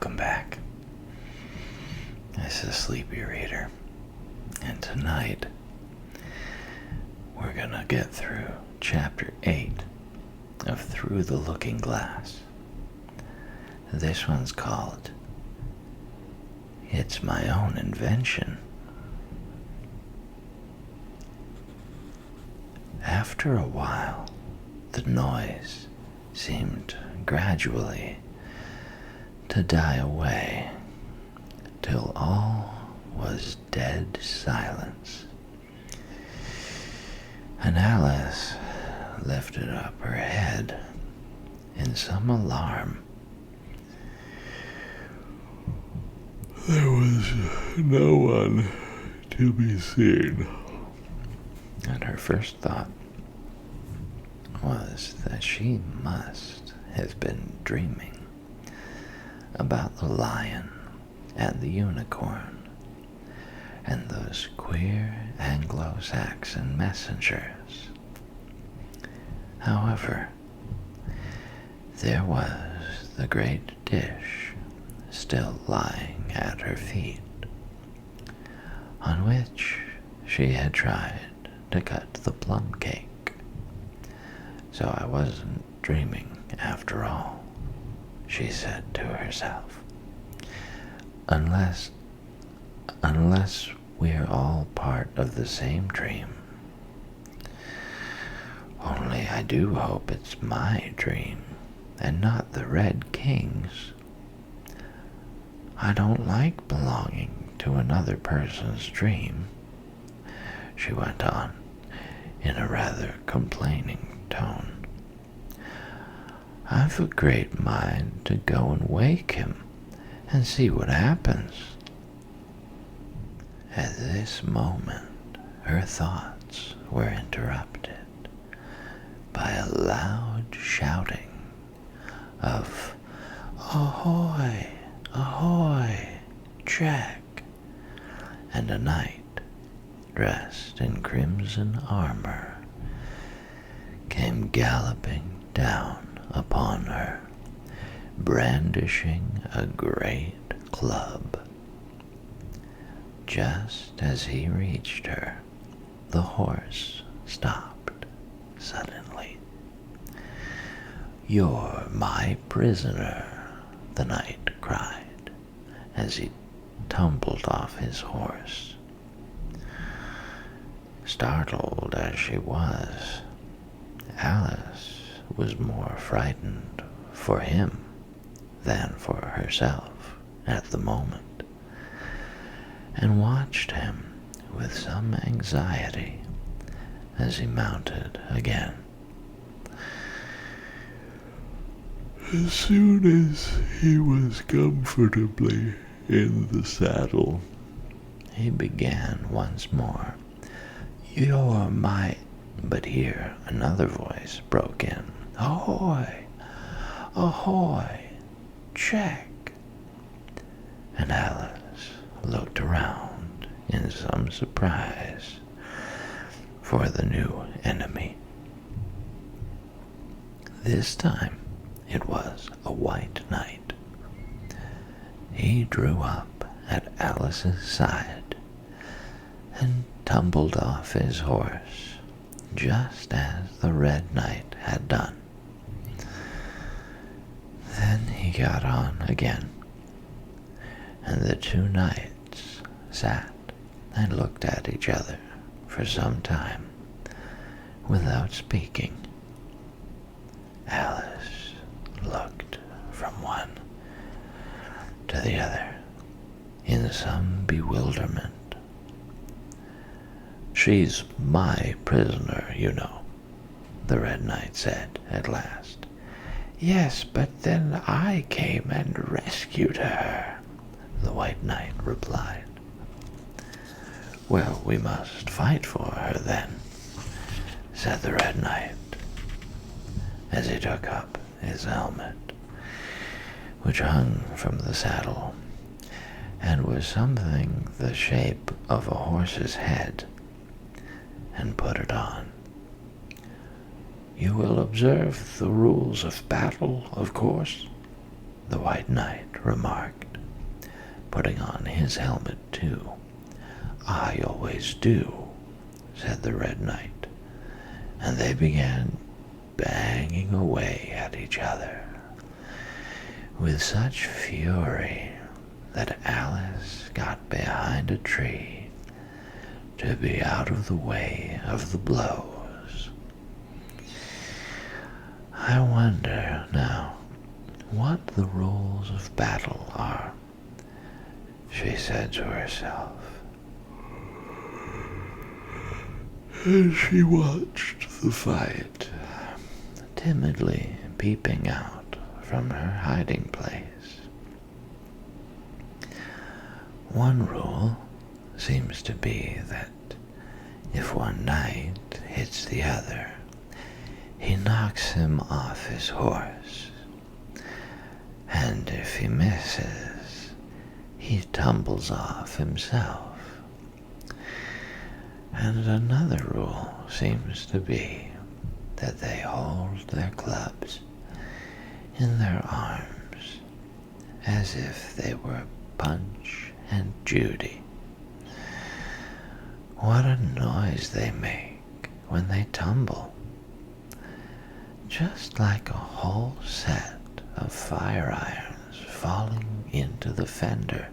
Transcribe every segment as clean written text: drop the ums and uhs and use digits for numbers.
Welcome back. This is Sleepy Reader, and tonight we're gonna get through Chapter 8 of Through the Looking Glass. This one's called It's My Own Invention. After a while, the noise seemed gradually to die away till all was dead silence. And Alice lifted up her head in some alarm. There was no one to be seen, and her first thought was that she must have been dreaming about the lion and the unicorn and those queer Anglo-Saxon messengers. However, there was the great dish still lying at her feet, on which she had tried to cut the plum cake. So I wasn't dreaming after all, she said to herself. Unless we're all part of the same dream. Only I do hope it's my dream and not the Red King's. I don't like belonging to another person's dream, she went on in a rather complaining tone. I've a great mind to go and wake him and see what happens. At this moment, her thoughts were interrupted by a loud shouting of, "Ahoy! Ahoy! Jack!" and a knight, dressed in crimson armor, came galloping down upon her, brandishing a great club. Just as he reached her, the horse stopped suddenly. "You're my prisoner," the knight cried, as he tumbled off his horse. Startled as she was, Alice was more frightened for him than for herself at the moment, and watched him with some anxiety as he mounted again. As soon as he was comfortably in the saddle, he began once more, "You're my—" But here another voice broke in, "Ahoy! Ahoy! Check!" And Alice looked around in some surprise for the new enemy. This time it was a white knight. He drew up at Alice's side and tumbled off his horse just as the Red Knight had done. Then he got on again, and the two knights sat and looked at each other for some time without speaking. Alice looked from one to the other in some bewilderment. "She's my prisoner, you know," the Red Knight said at last. "Yes, but then I came and rescued her," the White Knight replied. "Well, we must fight for her then," said the Red Knight, as he took up his helmet, which hung from the saddle and was something the shape of a horse's head, and put it on. "You will observe the rules of battle, of course?" the White Knight remarked, putting on his helmet too. "I always do," said the Red Knight, and they began banging away at each other with such fury that Alice got behind a tree to be out of the way of the blows. "I wonder, now, what the rules of battle are," she said to herself, as she watched the fight, timidly peeping out from her hiding place. One rule seems to be that if one knight hits the other, he knocks him off his horse, and if he misses, he tumbles off himself. And another rule seems to be that they hold their clubs in their arms as if they were Punch and Judy. What a noise they make when they tumble, just like a whole set of fire irons falling into the fender.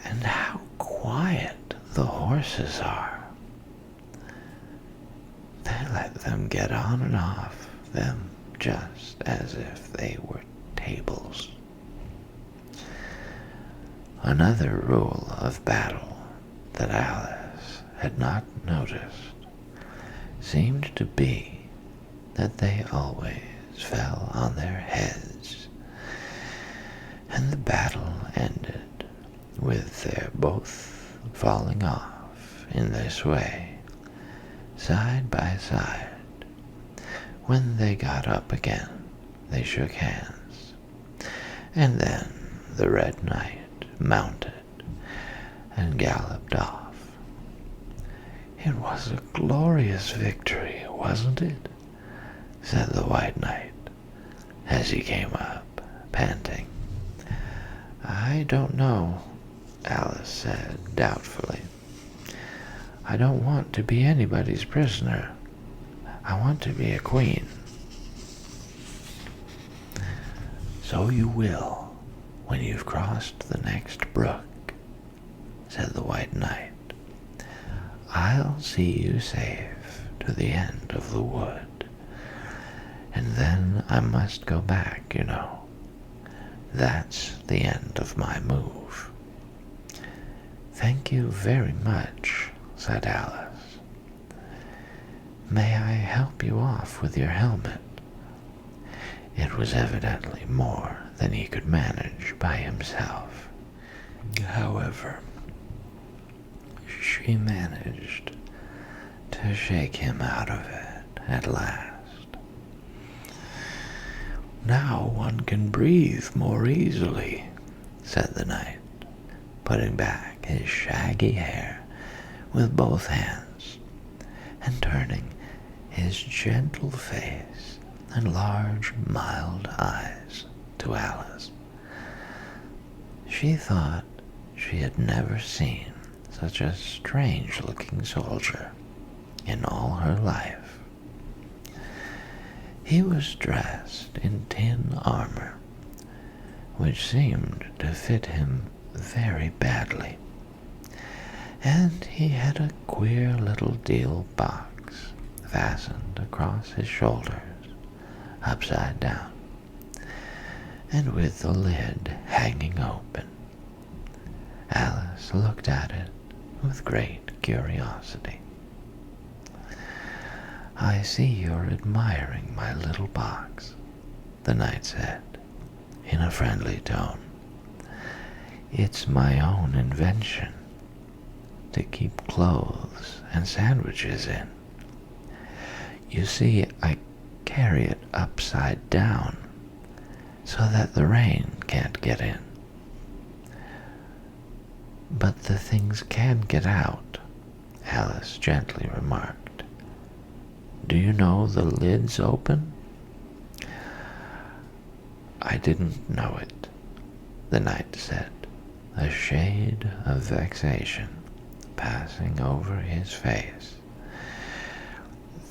And how quiet the horses are. They let them get on and off them just as if they were tables. Another rule of battle that Alice had not noticed seemed to be that they always fell on their heads, and the battle ended with their both falling off in this way, side by side. When they got up again, they shook hands, and then the Red Knight mounted and galloped off. "It was a glorious victory, wasn't it?" said the White Knight, as he came up, panting. "I don't know," Alice said doubtfully. "I don't want to be anybody's prisoner. I want to be a queen." "So you will when you've crossed the next brook," said the White Knight. "I'll see you safe to the end of the wood, and then I must go back, you know. That's the end of my move." "Thank you very much," said Alice. "May I help you off with your helmet?" It was evidently more than he could manage by himself. However, she managed to shake him out of it at last. "Now one can breathe more easily," said the knight, putting back his shaggy hair with both hands and turning his gentle face and large, mild eyes to Alice. She thought she had never seen such a strange-looking soldier in all her life. He was dressed in tin armor, which seemed to fit him very badly, and he had a queer little deal box fastened across his shoulders, upside down, and with the lid hanging open. Alice looked at it with great curiosity. "I see you're admiring my little box," the knight said, in a friendly tone. "It's my own invention, to keep clothes and sandwiches in. You see, I carry it upside down so that the rain can't get in. But the things can get out," Alice gently remarked. "Do you know the lid's open?" I didn't know it, the knight said, a shade of vexation passing over his face.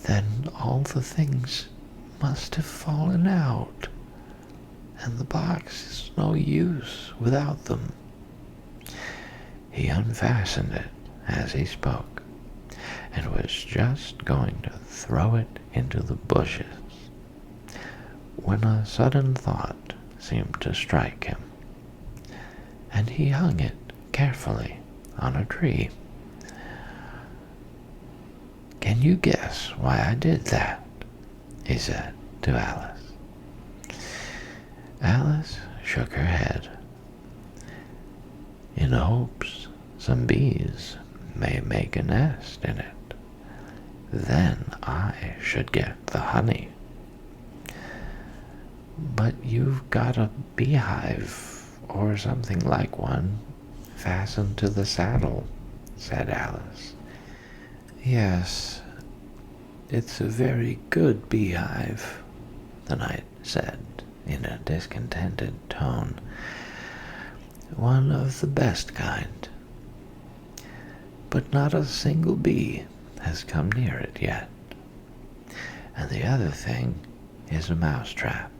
Then all the things must have fallen out, and the box is no use without them. He unfastened it as he spoke, and was just going to throw it into the bushes, when a sudden thought seemed to strike him, and he hung it carefully on a tree. "Can you guess why I did that?" he said to Alice. Alice shook her head. "In hopes some bees may make a nest in it. Then I should get the honey." "But you've got a beehive, or something like one, fastened to the saddle," said Alice. "Yes, it's a very good beehive," the knight said in a discontented tone. "One of the best kind. But not a single bee has come near it yet. And the other thing is a mousetrap.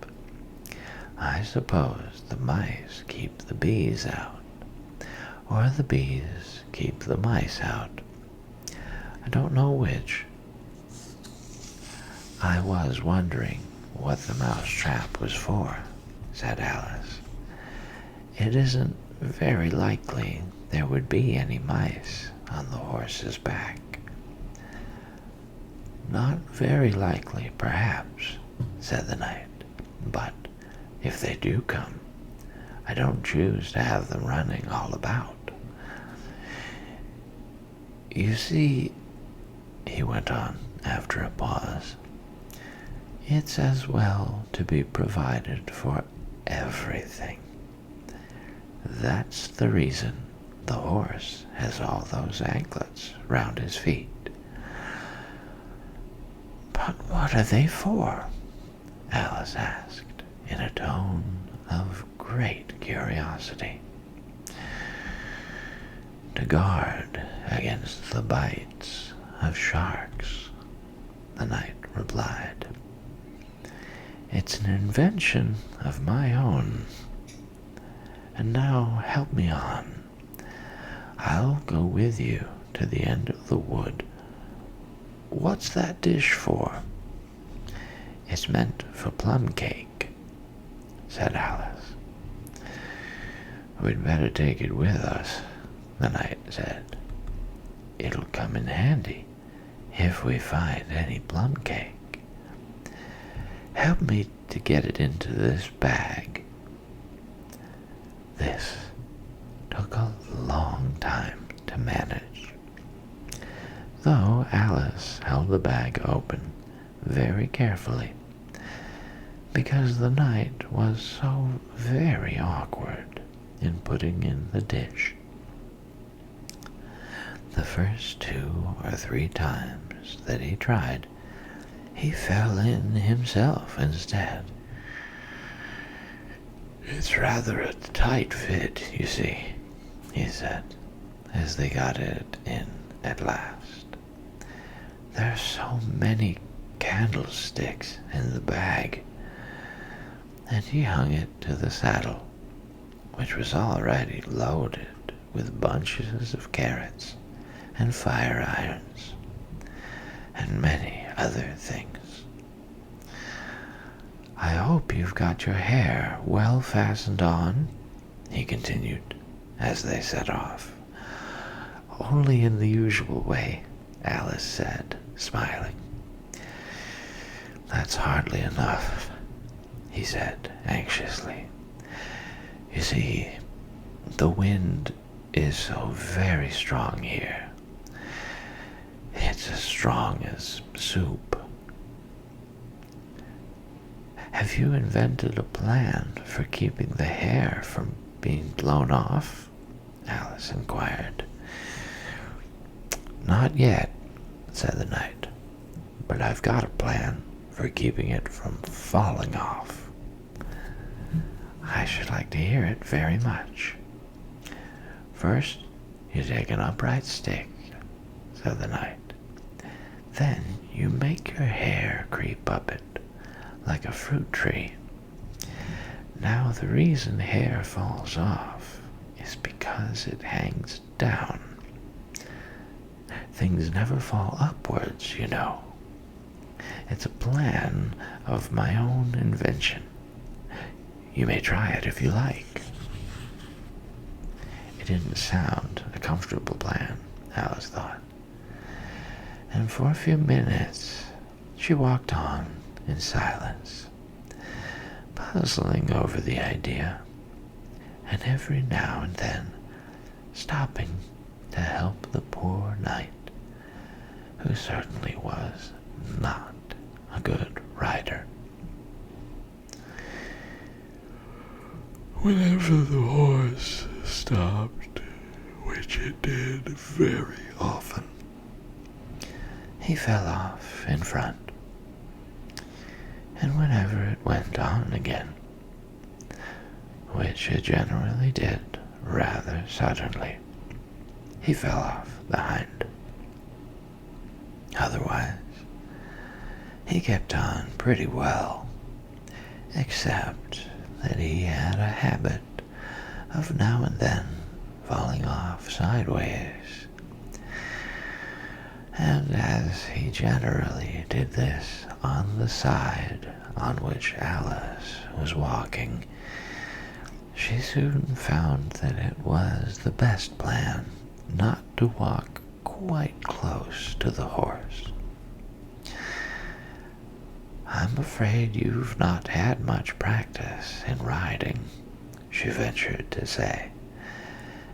I suppose the mice keep the bees out, or the bees keep the mice out. I don't know which. I was wondering what the mousetrap was for," said Alice. "It isn't very likely there would be any mice on the horse's back." "Not very likely, perhaps," said the knight, "but if they do come, I don't choose to have them running all about. You see," he went on after a pause, "it's as well to be provided for everything. That's the reason the horse has all those anklets round his feet." "But what are they for?" Alice asked in a tone of great curiosity. "To guard against the bites of sharks," the knight replied. "It's an invention of my own. And now help me on. I'll go with you to the end of the wood. What's that dish for?" "It's meant for plum cake," said Alice. "We'd better take it with us," the knight said. "It'll come in handy if we find any plum cake. Help me to get it into this bag." This took a long time to manage, though Alice held the bag open very carefully, because the knight was so very awkward in putting in the dish. The first 2 or 3 times that he tried, he fell in himself instead. "It's rather a tight fit, you see," he said, as they got it in at last. "There's so many candlesticks in the bag." And he hung it to the saddle, which was already loaded with bunches of carrots and fire irons, and many other things. "I hope you've got your hair well fastened on," he continued, as they set off. "Only in the usual way," Alice said, smiling. "That's hardly enough," he said anxiously. "You see, the wind is so very strong here. It's as strong as soup." "Have you invented a plan for keeping the hair from being blown off?" Alice inquired. "Not yet," said the knight, "but I've got a plan for keeping it from falling off." I should like to hear it very much. First, you take an upright stick, said the knight. Then you make your hair creep up it, like a fruit tree. Now the reason hair falls off is because it hangs down. Things never fall upwards, you know. It's a plan of my own invention. You may try it if you like. It didn't sound a comfortable plan, Alice thought. And for a few minutes she walked on in silence, puzzling over the idea, and every now and then stopping to help the poor knight, who certainly was not a good rider. Whenever the horse stopped, which it did very often, he fell off in front. And whenever it went on again, which it generally did rather suddenly, he fell off behind. Otherwise, he kept on pretty well, except that he had a habit of now and then falling off sideways. And as he generally did this on the side on which Alice was walking, she soon found that it was the best plan not to walk quite close to the horse. I'm afraid you've not had much practice in riding, she ventured to say,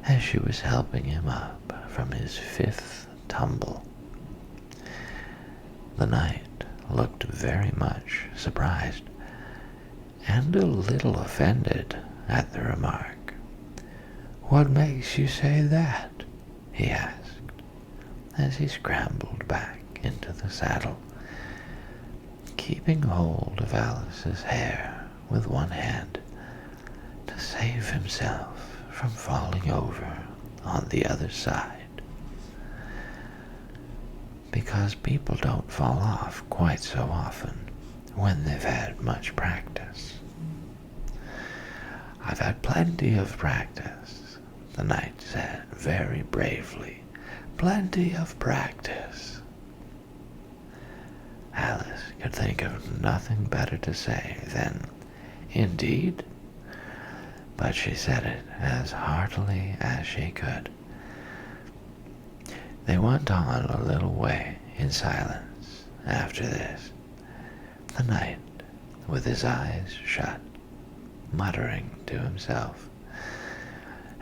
as she was helping him up from his fifth tumble. The knight looked very much surprised and a little offended at the remark. What makes you say that? He asked, as he scrambled back into the saddle, keeping hold of Alice's hair with one hand to save himself from falling over on the other side. Because people don't fall off quite so often when they've had much practice. I've had plenty of practice, the knight said very bravely. Plenty of practice. Alice could think of nothing better to say than, indeed, but she said it as heartily as she could. They went on a little way in silence after this, the knight with his eyes shut, muttering to himself,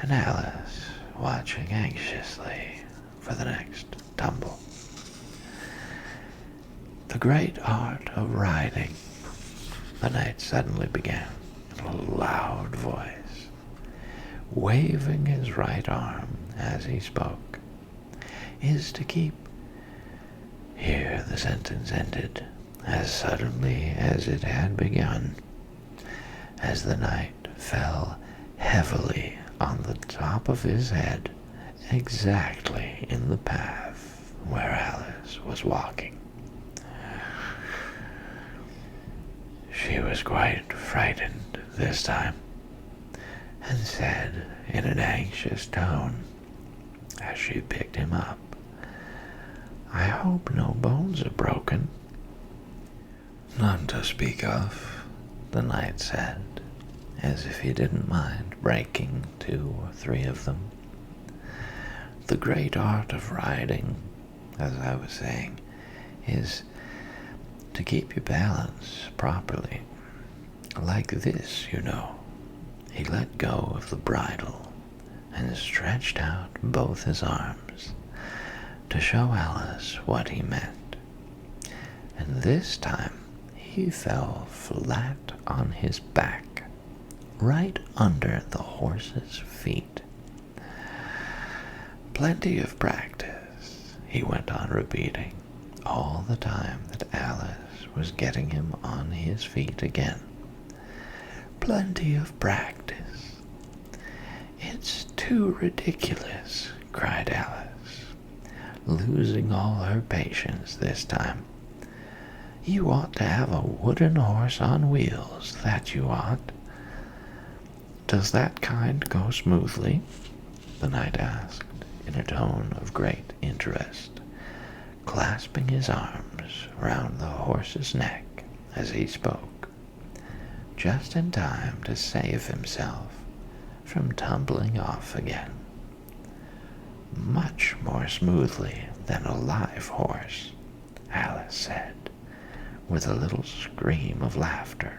and Alice watching anxiously for the next tumble. The great art of riding, the knight suddenly began in a loud voice, waving his right arm as he spoke, is to keep. Here the sentence ended as suddenly as it had begun, as the knight fell heavily on the top of his head, exactly in the path where Alice was walking. She was quite frightened this time, and said in an anxious tone, as she picked him up, I hope no bones are broken. None to speak of, the knight said, as if he didn't mind breaking 2 or 3 of them. The great art of riding, as I was saying, is to keep your balance properly. Like this, you know. He let go of the bridle and stretched out both his arms to show Alice what he meant. And this time he fell flat on his back, right under the horse's feet. Plenty of practice, he went on repeating, all the time that Alice was getting him on his feet again. plenty of practice." "It's too ridiculous," cried Alice, losing all her patience this time. "You ought to have a wooden horse on wheels, that you ought." "Does that kind go smoothly?" the knight asked, in a tone of great interest, clasping his arms round the horse's neck as he spoke, just in time to save himself from tumbling off again. "Much more smoothly than a live horse," Alice said, with a little scream of laughter,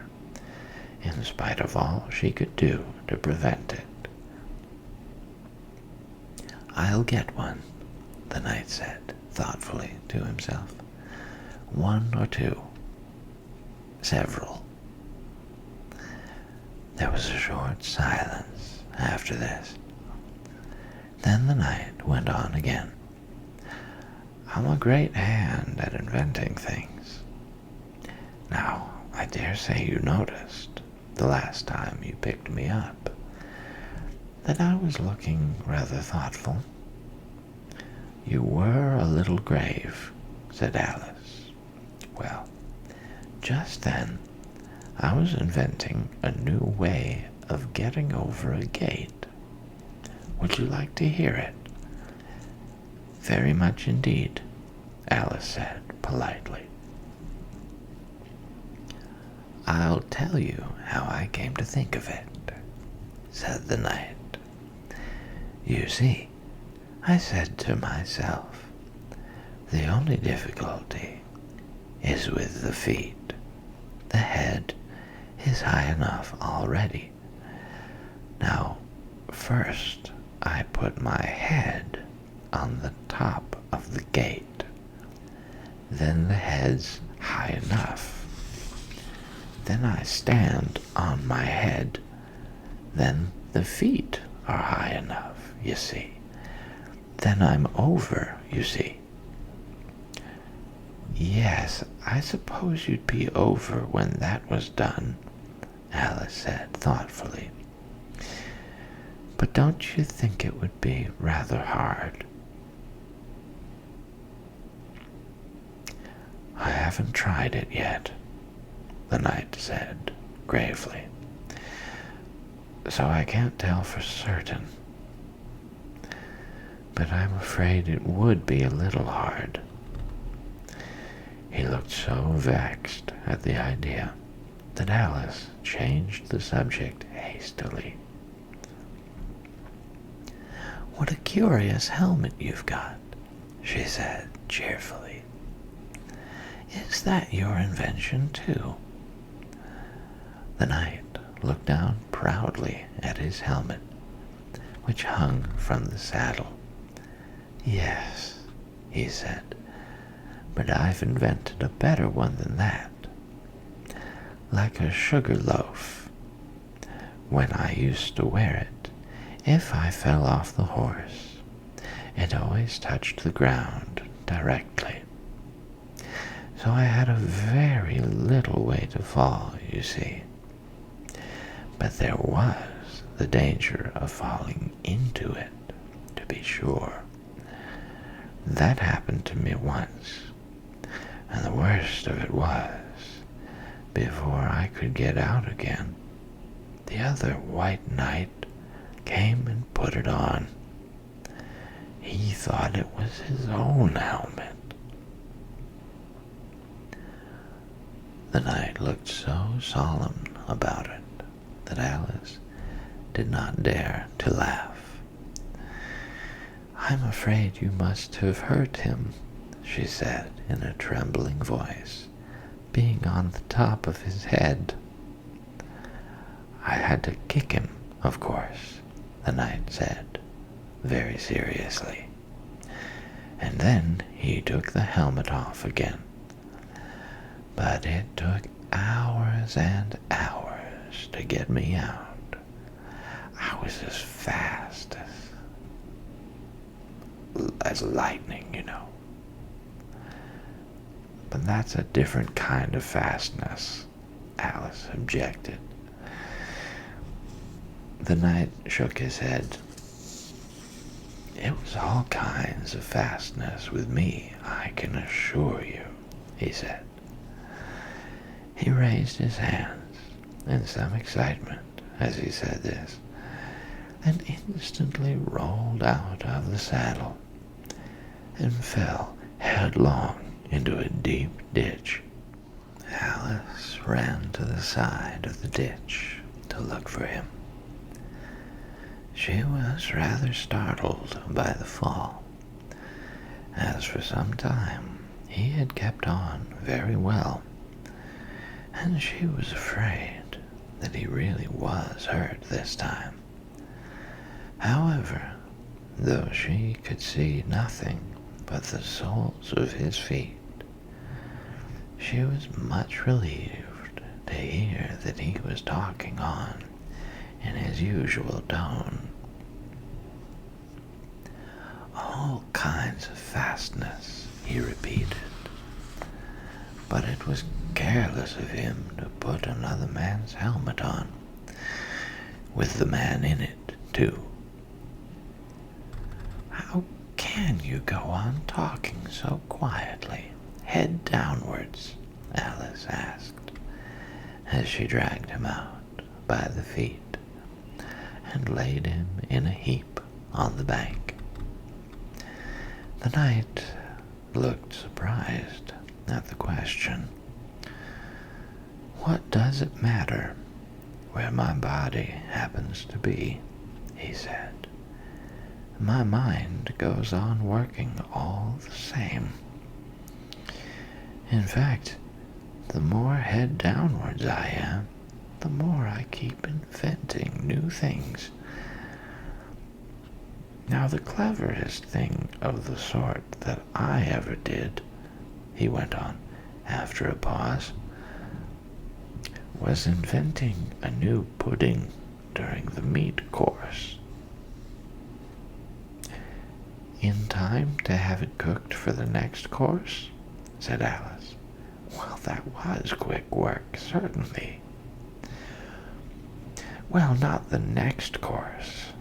in spite of all she could do to prevent it. "I'll get one," the knight said thoughtfully to himself. "One or two. Several." There was a short silence after this. Then the knight went on again. "I'm a great hand at inventing things. Now, I dare say you noticed, the last time you picked me up, that I was looking rather thoughtful." "You were a little grave," said Alice. "Well, just then I was inventing a new way of getting over a gate. Would you like to hear it?" "Very much indeed," Alice said politely. "I'll tell you how I came to think of it," said the knight. "You see, I said to myself, the only difficulty is with the feet. The head is high enough already. Now, first I put my head on the top of the gate. Then the head's high enough. Then I stand on my head. Then the feet are high enough, you see. Then I'm over, you see." "Yes, I suppose you'd be over when that was done," Alice said thoughtfully. "But don't you think it would be rather hard?" "I haven't tried it yet," the knight said gravely, "so I can't tell for certain. But I'm afraid it would be a little hard." He looked so vexed at the idea that Alice changed the subject hastily. "What a curious helmet you've got," she said cheerfully. "Is that your invention, too?" The knight looked down proudly at his helmet, which hung from the saddle. "Yes," he said, "but I've invented a better one than that. Like a sugar loaf. When I used to wear it, if I fell off the horse, it always touched the ground directly. So I had a very little way to fall, you see. But there was the danger of falling into it, to be sure. That happened to me once, and the worst of it was, before I could get out again, the other white knight came and put it on. He thought it was his own helmet." The knight looked so solemn about it that Alice did not dare to laugh. "I'm afraid you must have hurt him," she said in a trembling voice, "being on the top of his head." "I had to kick him, of course," the knight said, very seriously. "And then he took the helmet off again. But it took hours and hours to get me out. I was as fast as lightning, you know. But that's a different kind of fastness," Alice objected. The knight shook his head. "It was all kinds of fastness with me, I can assure you," he said. He raised his hands in some excitement as he said this, and instantly rolled out of the saddle and fell headlong into a deep ditch. Alice ran to the side of the ditch to look for him. She was rather startled by the fall, as for some time he had kept on very well, and she was afraid that he really was hurt this time. However, though she could see nothing but the soles of his feet, she was much relieved to hear that he was talking on in his usual tone. "All kinds of fastness," he repeated. "But it was careless of him to put another man's helmet on, with the man in it, too." "How can you go on talking so quietly, head downwards?" Alice asked, as she dragged him out by the feet and laid him in a heap on the bank. The knight looked surprised at the question. "What does it matter where my body happens to be?" he said. "My mind goes on working all the same. In fact, the more head downwards I am, the more I keep inventing new things. Now, the cleverest thing of the sort that I ever did," he went on after a pause, "was inventing a new pudding during the meat course." "In time to have it cooked for the next course?" said Alice. "Well, that was quick work, certainly." "Well, not the next course,"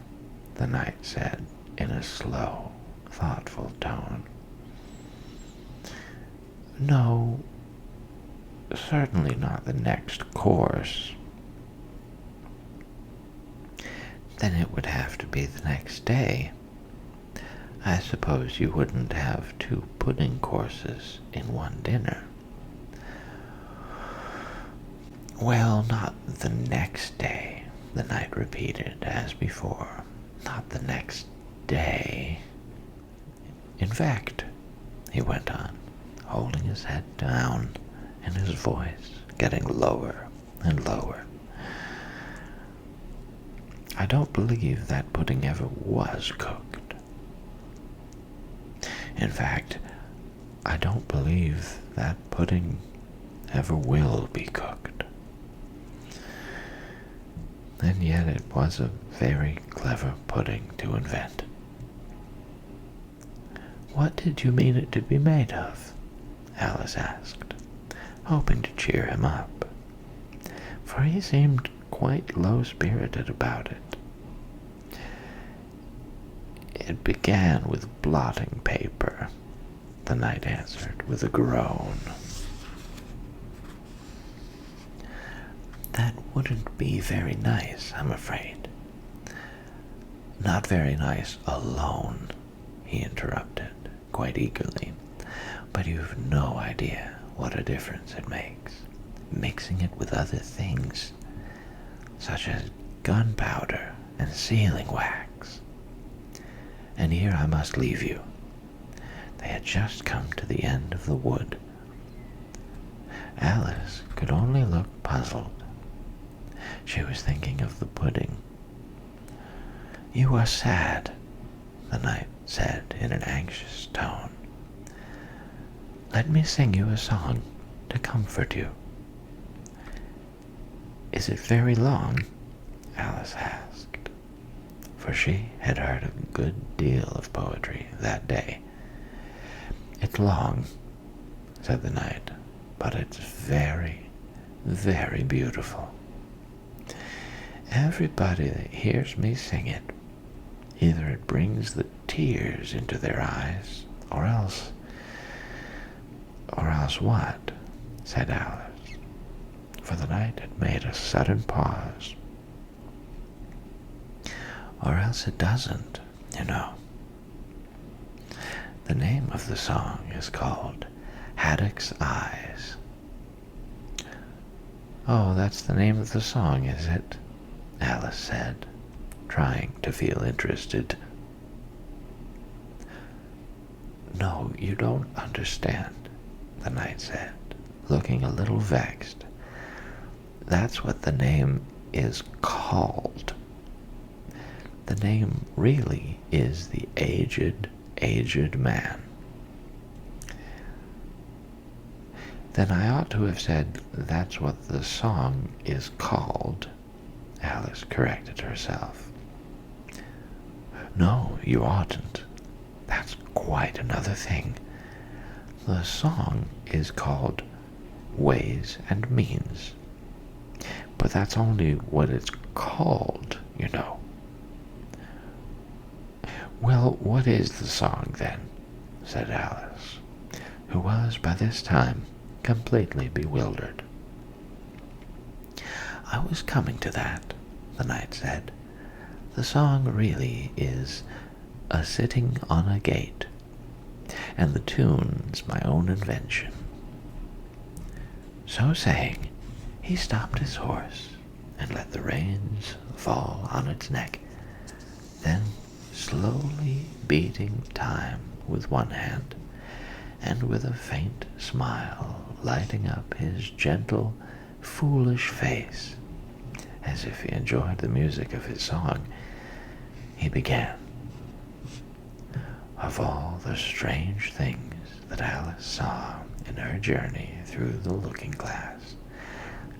the knight said in a slow, thoughtful tone. "No, certainly not the next course." "Then it would have to be the next day. I suppose you wouldn't have 2 pudding courses in one dinner." "Well, not the next day," the knight repeated as before. "Not the next day. In fact," he went on, holding his head down and his voice getting lower and lower, "I don't believe that pudding ever was cooked. In fact, I don't believe that pudding ever will be cooked. And yet it was a very clever pudding to invent." "What did you mean it to be made of?" Alice asked, hoping to cheer him up, for he seemed quite low-spirited about it. "It began with blotting paper," the knight answered with a groan. "That wouldn't be very nice, I'm afraid." "Not very nice alone," he interrupted quite eagerly, "but you've no idea what a difference it makes, mixing it with other things, such as gunpowder and sealing wax. And here I must leave you." They had just come to the end of the wood. Alice could only look puzzled. She was thinking of the pudding. "You are sad," the knight said in an anxious tone. "Let me sing you a song to comfort you." "Is it very long?" Alice asked, for she had heard a good deal of poetry that day. "It's long," said the knight, "but it's very, very beautiful. everybody that hears me sing it, either it brings the tears into their eyes, or else what? Said Alice, for the knight had made a sudden pause. Or else it doesn't, you know. The name of the song is called Haddock's Eyes. Oh, that's the name of the song, is it? Alice said, trying to feel interested. No, you don't understand, the knight said, looking a little vexed. That's what the name is called. The name really is the aged man. Then I ought to have said that's what the song is called, Alice corrected herself. No, you oughtn't. That's quite another thing. The song is called Ways and Means. But that's only what it's called, you know. Well, what is the song, then? Said Alice, who was by this time completely bewildered. I was coming to that, the knight said. The song really is A Sitting on a Gate, and the tune's my own invention. So saying, he stopped his horse and let the reins fall on its neck, then slowly beating time with one hand, and with a faint smile lighting up his gentle, foolish face, as if he enjoyed the music of his song, he began. Of all the strange things that Alice saw in her journey through the looking-glass,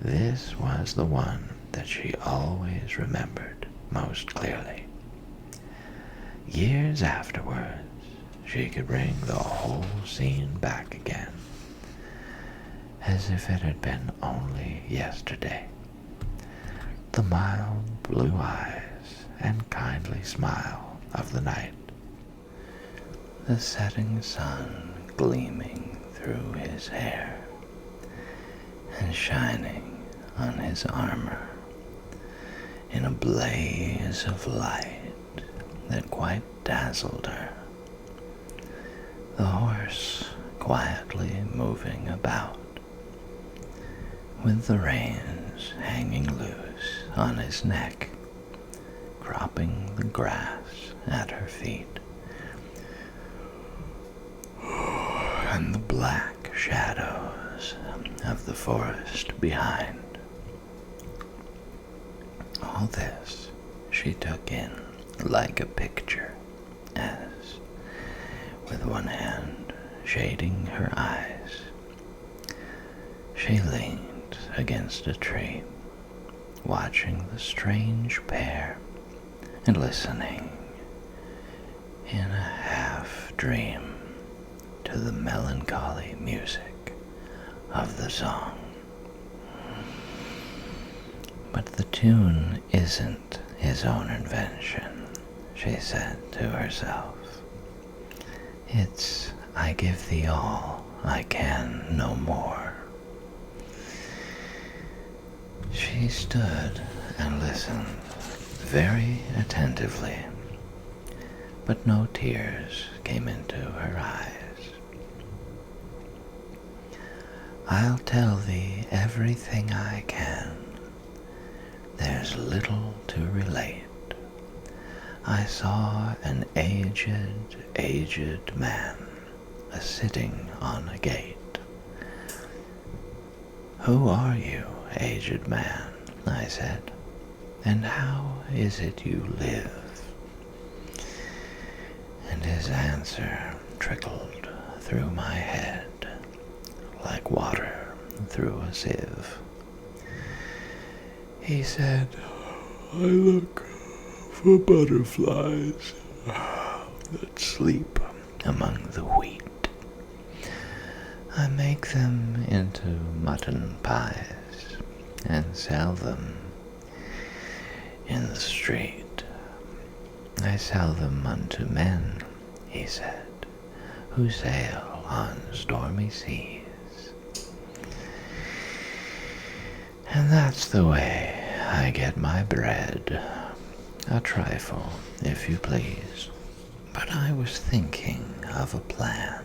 this was the one that she always remembered most clearly. Years afterwards, she could bring the whole scene back again, as if it had been only yesterday. The mild blue eyes and kindly smile of the night, the setting sun gleaming through his hair and shining on his armor in a blaze of light that quite dazzled her. The horse quietly moving about, with the reins hanging loose on his neck, cropping the grass at her feet, and the black shadows of the forest behind. All this she took in like a picture, as, with one hand shading her eyes, she leaned against a tree, watching the strange pair and listening in a half-dream to the melancholy music of the song. But the tune isn't his own invention, she said to herself. It's I give thee all, I can no more. She stood and listened very attentively, but no tears came into her eyes. I'll tell thee everything I can. There's little to relate. I saw an aged man a-sitting on a gate. Who are you, aged man? I said, and how is it you live? And his answer trickled through my head like water through a sieve. He said, I look for butterflies that sleep among the wheat. I make them into mutton pies and sell them in the street. I sell them unto men, he said, who sail on stormy seas. And that's the way I get my bread, a trifle, if you please. But I was thinking of a plan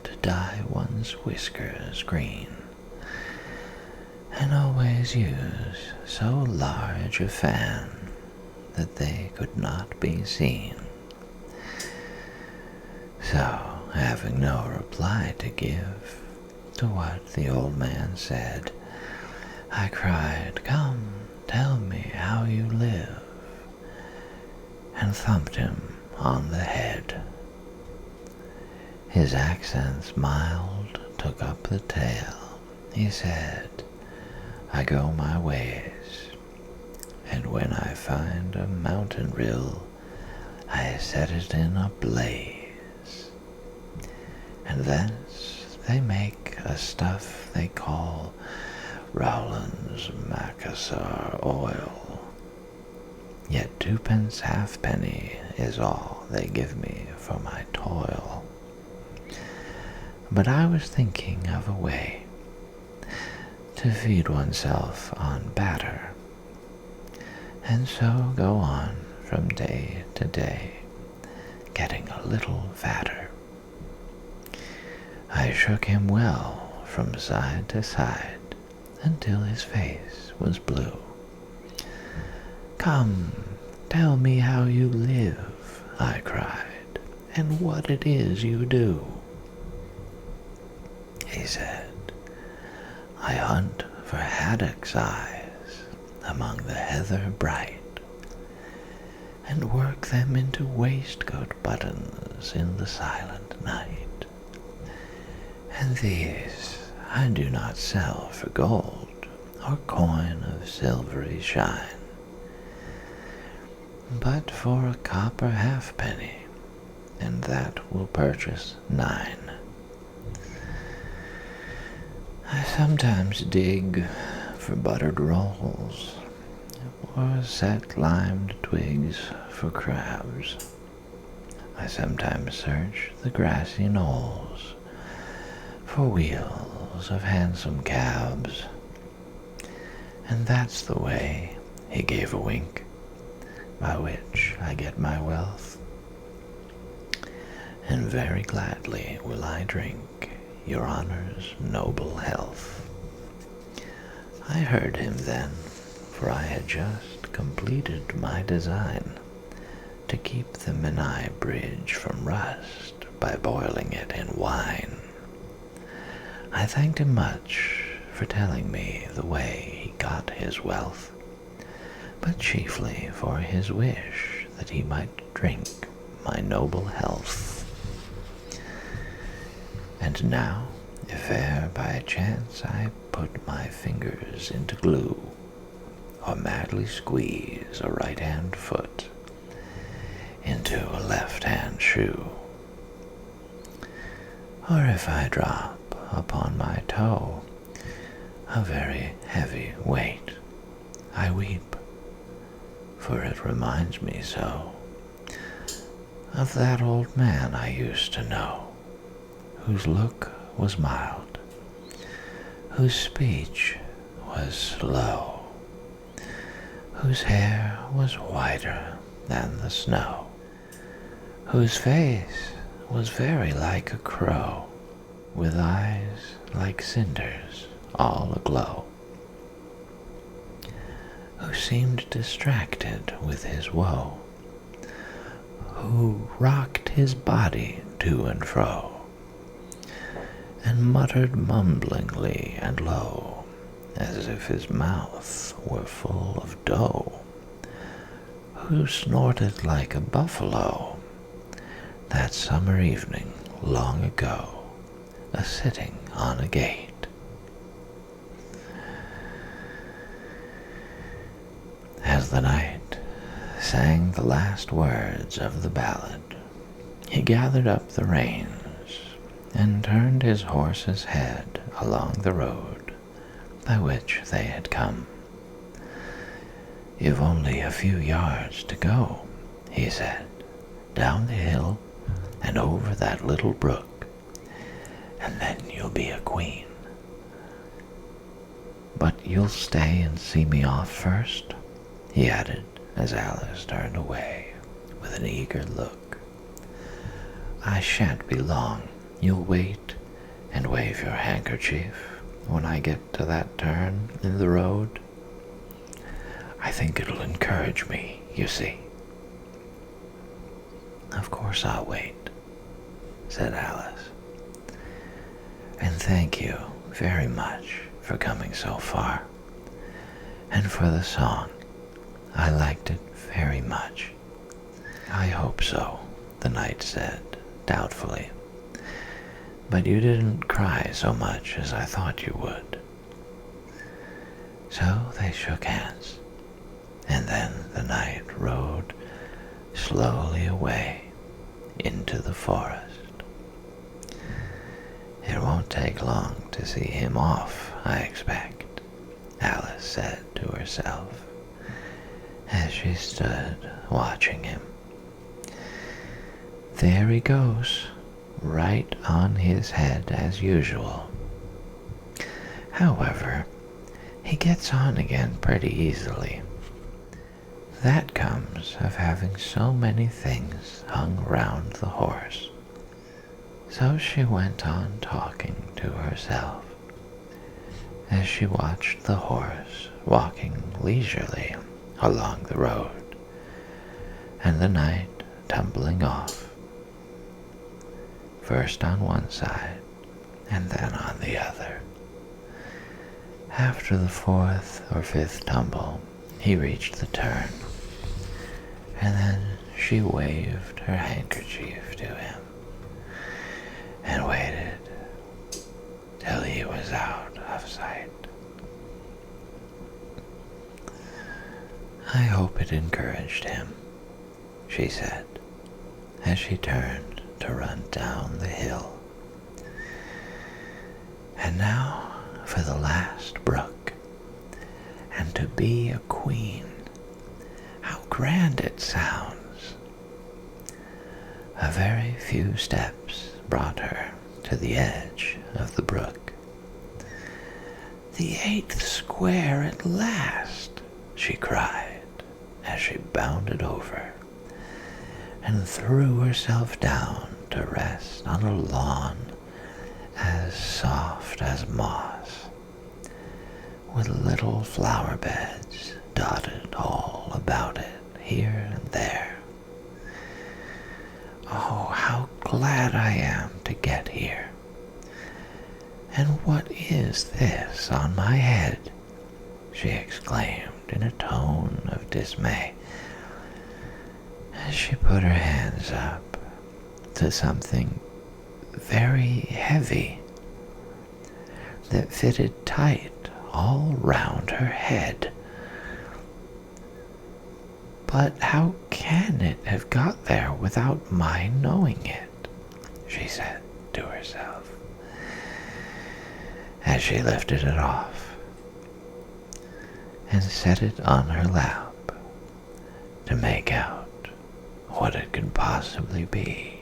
to dye one's whiskers green, and always use so large a fan that they could not be seen. So, having no reply to give to what the old man said, I cried, "Come, tell me how you live," and thumped him on the head. His accents mild took up the tale. He said, "I go my ways, and when I find a mountain rill, I set it in a blaze, and thence they make a stuff they call Rowland's Macassar oil. Yet 2 pence halfpenny is all they give me for my toil." But I was thinking of a way to feed oneself on batter, and so go on from day to day, getting a little fatter. I shook him well from side to side until his face was blue. "Come, tell me how you live," I cried, "and what it is you do." He said, "I hunt for haddock's eyes among the heather bright, and work them into waistcoat buttons in the silent night. And these I do not sell for gold or coin of silvery shine, but for a copper halfpenny, and that will purchase 9. I sometimes dig for buttered rolls, or set limed twigs for crabs. I sometimes search the grassy knolls for wheels of handsome cabs. And that's the way," he gave a wink, "by which I get my wealth. And very gladly will I drink your honor's noble health." I heard him then, for I had just completed my design to keep the Menai Bridge from rust by boiling it in wine. I thanked him much for telling me the way he got his wealth, but chiefly for his wish that he might drink my noble health. And now, if e'er by chance I put my fingers into glue, or madly squeeze a right-hand foot into a left-hand shoe, or if I drop upon my toe a very heavy weight, I weep, for it reminds me so of that old man I used to know, whose look was mild, whose speech was slow, whose hair was whiter than the snow, whose face was very like a crow, with eyes like cinders all aglow, who seemed distracted with his woe, who rocked his body to and fro, and muttered mumblingly and low, as if his mouth were full of dough, who snorted like a buffalo that summer evening long ago, a-sitting on a gate. As the knight sang the last words of the ballad, he gathered up the reins and turned his horse's head along the road by which they had come. "You've only a few yards to go," he said, "down the hill and over that little brook, and then you'll be a queen. But you'll stay and see me off first?" he added as Alice turned away with an eager look. "I shan't be long. You'll wait and wave your handkerchief when I get to that turn in the road? I think it'll encourage me, you see." "Of course I'll wait," said Alice. "And thank you very much for coming so far, and for the song. I liked it very much." "I hope so," the knight said, doubtfully. "But you didn't cry so much as I thought you would." So they shook hands, and then the knight rode slowly away into the forest. "It won't take long to see him off, I expect," Alice said to herself as she stood watching him. "There he goes, right on his head as usual. However, he gets on again pretty easily. That comes of having so many things hung round the horse." So she went on talking to herself as she watched the horse walking leisurely along the road, and the knight tumbling off, first on one side and then on the other. After the fourth or fifth tumble, he reached the turn, and then she waved her handkerchief to him and waited till he was out of sight. "I hope it encouraged him," she said, as she turned to run down the hill. "And now for the last brook, and to be a queen. How grand it sounds!" A very few steps brought her to the edge of the brook. "The 8th square at last!" she cried as she bounded over and threw herself down to rest on a lawn as soft as moss, with little flower beds dotted all about it here and there. "Oh, how glad I am to get here! And what is this on my head?" she exclaimed in a tone of dismay, as she put her hands up to something very heavy that fitted tight all round her head. "But how can it have got there without my knowing it?" she said to herself, as she lifted it off and set it on her lap to make out what it could possibly be.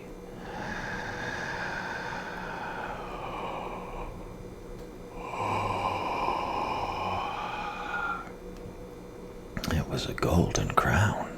It was a golden crown.